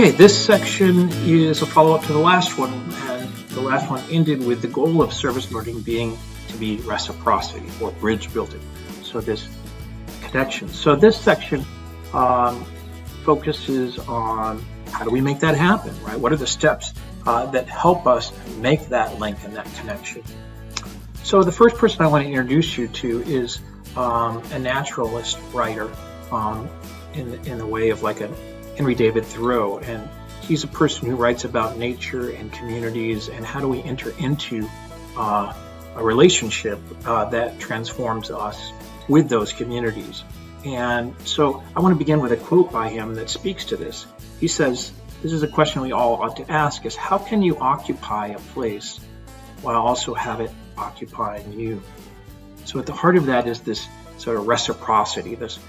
Okay, this section is a follow-up to the last one, and the last one ended with the goal of service learning being to be reciprocity or bridge building. So this connection. So this section focuses on how do we make that happen, right? What are the steps that help us make that link and that connection? So the first person I want to introduce you to is a naturalist writer in the way of like a Henry David Thoreau, and he's a person who writes about nature and communities and how do we enter into a relationship that transforms us with those communities. And so I want to begin with a quote by him that speaks to this. He says, this is a question we all ought to ask, is how can you occupy a place while also have it occupying you? So at the heart of that is this sort of reciprocity, this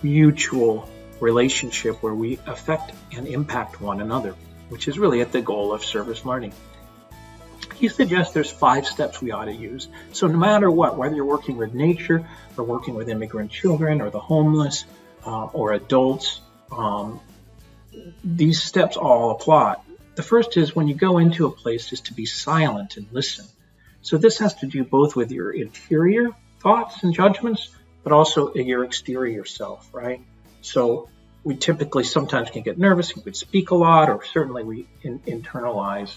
mutual relationship where we affect and impact one another, which is really at the goal of service learning. He suggests there's 5 steps we ought to use. So no matter what, whether you're working with nature or working with immigrant children or the homeless or adults, these steps all apply. The first is when you go into a place is to be silent and listen. So this has to do both with your interior thoughts and judgments, but also your exterior self, right? So we typically sometimes can get nervous, we would speak a lot, or certainly we internalize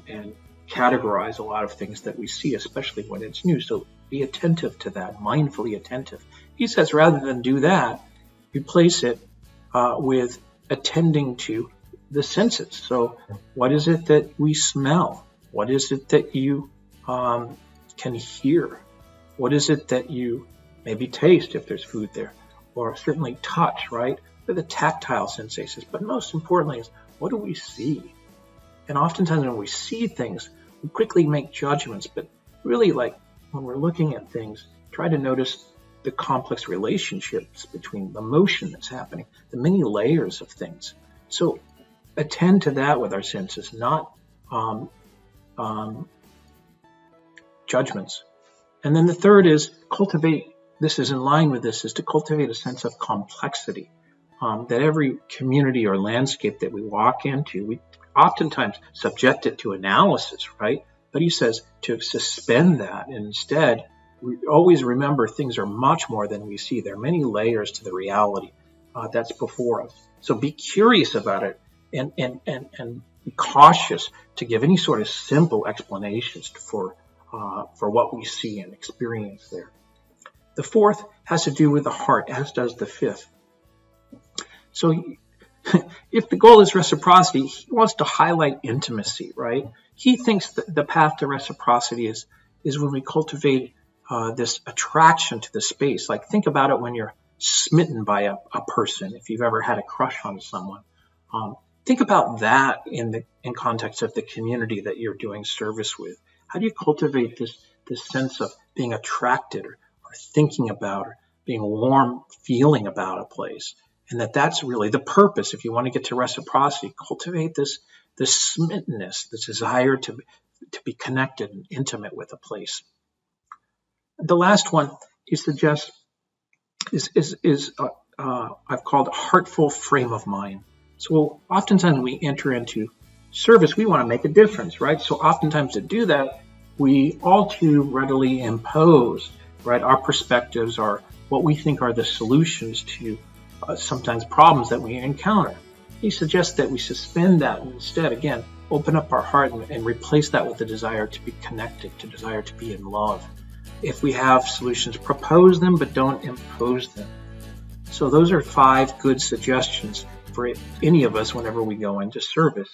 and categorize a lot of things that we see, especially when it's new. So be attentive to that, mindfully attentive. He says rather than do that, replace it with attending to the senses. So what is it that we smell? What is it that you can hear? What is it that you maybe taste if there's food there? Or certainly touch, right? They're the tactile sensations. But most importantly is, what do we see? And oftentimes when we see things, we quickly make judgments. But really, like when we're looking at things, try to notice the complex relationships between the motion that's happening, the many layers of things. So attend to that with our senses, not judgments. And then the third is cultivate. This is in line with this, is to cultivate a sense of complexity, that every community or landscape that we walk into, we oftentimes subject it to analysis, right? But he says to suspend that, and instead, we always remember things are much more than we see. There are many layers to the reality that's before us. So be curious about it and be cautious to give any sort of simple explanations for what we see and experience there. The fourth has to do with the heart, as does the fifth. So if the goal is reciprocity, he wants to highlight intimacy, right? He thinks that the path to reciprocity is when we cultivate this attraction to the space. Like think about it when you're smitten by a person, if you've ever had a crush on someone. Think about that in context of the community that you're doing service with. How do you cultivate this sense of being attracted or thinking about or being warm feeling about a place? And that's really the purpose. If you want to get to reciprocity, cultivate this smittenness, this desire to be connected and intimate with a place. The last one he suggests is I've called a heartful frame of mind. So oftentimes when we enter into service, we want to make a difference, right? So oftentimes to do that, we all too readily impose, right, our perspectives or what we think are the solutions to sometimes problems that we encounter. He suggests that we suspend that and instead, again, open up our heart and replace that with the desire to be connected, to desire to be in love. If we have solutions, propose them, but don't impose them. So those are 5 good suggestions for any of us whenever we go into service.